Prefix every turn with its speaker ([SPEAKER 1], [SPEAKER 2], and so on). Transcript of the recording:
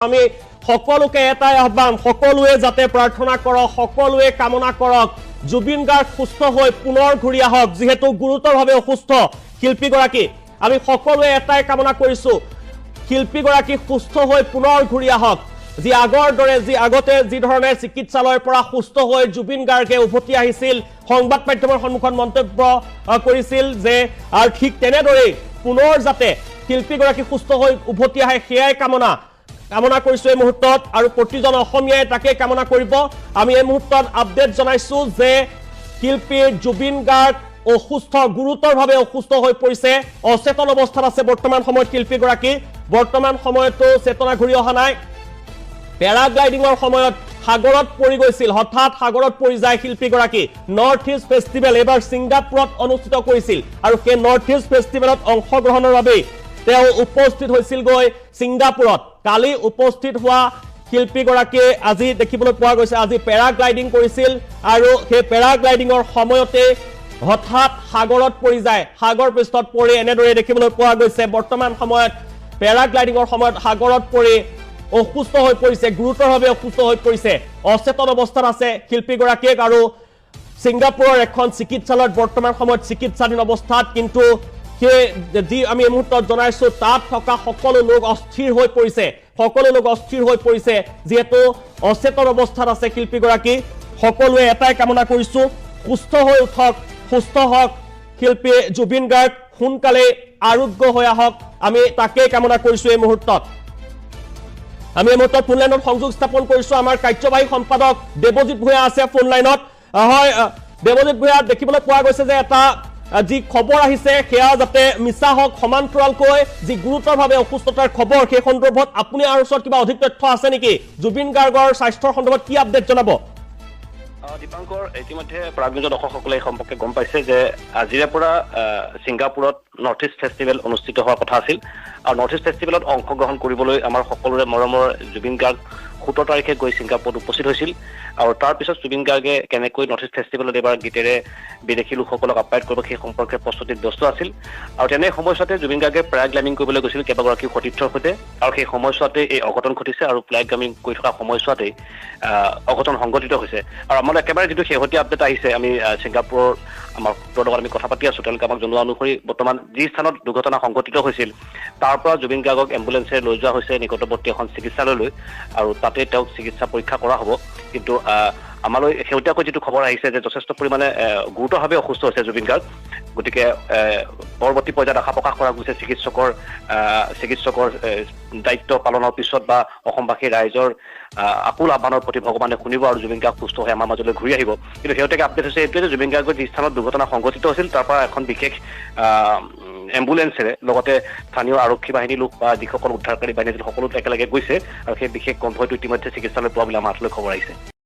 [SPEAKER 1] আমি সকলোকে এটাই আহ্বান সকলোৱে যাতে প্ৰাৰ্থনা কৰক সকলোৱে কামনা কৰক জুবিন গাৰ্গ সুস্থ হৈ পুনৰ ঘূৰি আহক যেহেতু গুৰুতৰভাৱে অসুস্থ শিল্পীগৰাকী আমি সকলোৱে এটাই কামনা কৰিছো শিল্পীগৰাকী সুস্থ হৈ পুনৰ ঘূৰি আহক যি আগৰ দৰে যি আগতে যি ধৰণে চিকিৎসালয়ৰ পৰা সুস্থ হৈ জুবিন গাৰ্গে উভতি আহিছিল সংবাদ মাধ্যমৰ সন্মুখত মন্তব্য কৰিছিল যে আৰু ঠিক তেনেদৰে পুনৰ যাতে শিল্পীগৰাকী সুস্থ হৈ উভতি আহে সেয়াই কামনা কৰিছো এই মুহূৰ্তত আৰু প্ৰতিজন অসমীয়াই তাকে কামনা কৰিব আমি এই মুহূৰ্তত আপডেট জনাইছো যে শিল্পী জুবিন গাৰ্গ অসুস্থ গুৰুতৰভাৱে অসুস্থ হৈ পৰিছে অচেতন অৱস্থাত আছে বৰ্তমান সময়ত শিল্পীগৰাকী বৰ্তমান সময়তো চেতনা ঘূৰি অহা নাই পেৰাগ্লাইডিংৰ সময়ত সাগৰত পৰি গৈছিল হঠাৎ সাগৰত পৰি যায় শিল্পীগৰাকী নৰ্থ ইষ্ট ফেষ্টিভেল এবাৰ ছিংগাপুৰত অনুষ্ঠিত কৰিছিল আৰু সেই নৰ্থ ইষ্ট ফেষ্টিভেলত অংশগ্ৰহণৰ বাবে তেওঁ উপস্থিত হৈছিল গৈ ছিংগাপুৰত কালি উপস্থিত হোৱা শিল্পীগৰাকী আজি দেখিবলৈ পোৱা গৈছে আজি পেৰাগ্লাইডিং কৰিছিল আৰু সেই পেৰাগ্লাইডিংৰ সময়তে হঠাৎ সাগৰত পৰি যায় সাগৰ পৃষ্ঠত পৰি এনেদৰে দেখিবলৈ পোৱা গৈছে বৰ্তমান সময়ত পেৰাগ্লাইডিংৰ সময়ত সাগৰত পৰি অসুস্থ হৈ পৰিছে গুৰুতৰভাৱে অসুস্থ হৈ পৰিছে অচেতন অৱস্থাত আছে শিল্পীগৰাকীক আৰু ছিংগাপুৰৰ এখন চিকিৎসালয়ত বৰ্তমান সময়ত চিকিৎসাধীন অৱস্থাত কিন্তু যি আমি এই মুহূৰ্তত জনাইছো তাত থকা সকলো লোক অস্থিৰ হৈ পৰিছে যিহেতু অচেতন অৱস্থাত আছে শিল্পীগৰাকী সকলোৱে এটাই কামনা কৰিছো সুস্থ হৈ উঠক সুস্থ হওক শিল্পী জুবিন গাৰ্গ সোনকালে আৰোগ্য হৈ আহক আমি তাকেই কামনা কৰিছো এই মুহূৰ্তত আমি এই মুহূৰ্তত ফোন লাইনত সংযোগ স্থাপন কৰিছো আমাৰ কাৰ্যবাহী সম্পাদক দেৱজিৎ ভূঞা আছে ফোন লাইনত হয় দেৱজিৎ ভূঞা দেখিবলৈ পোৱা গৈছে যে এটা যি খবৰ আহিছে সেয়া যাতে মিছা হওক সমান্তৰালকৈ যি গুৰুতৰভাৱে অসুস্থতাৰ খবৰ সেই সন্দৰ্ভত আপুনি আৰু ওচৰত কিবা অধিক তথ্য আছে নেকি জুবিন গাৰ্গৰ স্বাস্থ্যৰ সন্দৰ্ভত কি আপডেট জনাব
[SPEAKER 2] দীপাংকৰ ইতিমধ্যে প্ৰাগনিউজ দৰ্শকসকলে এই সম্পৰ্কে গম পাইছে যে আজিৰে পৰা ছিংগাপুৰত নৰ্থ ইষ্ট ফেষ্টিভেল অনুষ্ঠিত হোৱাৰ কথা আছিল আৰু নৰ্থ ইষ্ট ফেষ্টিভেলত অংশগ্ৰহণ কৰিবলৈ আমাৰ সকলোৰে মৰমৰ জুবিন গাৰ্গ 17 তাৰিখে গৈ ছিংগাপুৰত উপস্থিত হৈছিল আৰু তাৰ পিছত জুবিন গাৰ্গে কেনেকৈ নৰ্থ ইষ্ট ফেষ্টিভেলত এবাৰ গীতেৰে বিদেশী লোকসকলক আপ্যায়ন কৰিব সেই সম্পৰ্কে প্ৰস্তুতিত ব্যস্ত আছিল আৰু তেনে সময়ছোৱাতে জুবিন গাৰ্গে পেৰাগ্লাইডিং কৰিবলৈ গৈছিল কেইবাগৰাকী সতীৰ্থৰ সৈতে আৰু সেই সময়ছোৱাতে এই অঘটন ঘটিছে আৰু পেৰাগ্লাইডিং কৰি থকা সময়ছোৱাতে অঘটন সংঘটিত হৈছে আৰু আমাৰ একেবাৰে যিটো শেহতীয়া আপডেট আহিছে আমি ছিংগাপুৰৰ আমাৰ লগত আমি কথা পাতি আছো তেওঁলোকে আমাক জনোৱা অনুসৰি বৰ্তমান যি স্থানত দুৰ্ঘটনা সংঘটিত হৈছিল তাৰ পৰা জুবিন গাৰ্গক এম্বুলেন্সেৰে লৈ যোৱা হৈছে নিকটৱৰ্তী এখন চিকিৎসালয়লৈ আৰু তাতে তেওঁক চিকিৎসা পৰীক্ষা কৰা হ'ব কিন্তু আমালৈ শেহতীয়াকৈ যিটো খবৰ আহিছে যে যথেষ্ট পৰিমাণে গুৰুতৰভাৱে অসুস্থ হৈছে জুবিন গাৰ্গ গতিকে পৰৱৰ্তী পৰ্যায়ত আশা প্ৰকাশ কৰা গৈছে চিকিৎসকৰ দায়িত্ব পালনৰ পিছত বা অসমবাসী ৰাইজৰ আকুল আহ্বানৰ প্ৰতি ভগৱানে শুনিব আৰু জুবিন গাৰ্গ সুস্থ হৈ আমাৰ মাজলৈ ঘূৰি আহিব কিন্তু শেহতীয়াকৈ আপডেট হৈছে এইটোৱে যে জুবিন গাৰ্গৰ যি স্থানত দুৰ্ঘটনা সংঘটিত হৈছিল তাৰ পৰা এখন বিশেষ এম্বুলেন্সেৰে লগতে স্থানীয় আৰক্ষী বাহিনী লোক বা যিসকল উদ্ধাৰকাৰী বাহিনী সকলো একেলগে গৈছে আৰু সেই বিশেষ কনভয়টো ইতিমধ্যে চিকিৎসালয় পোৱা বুলি আমাৰ হাতলৈ খবৰ আহিছে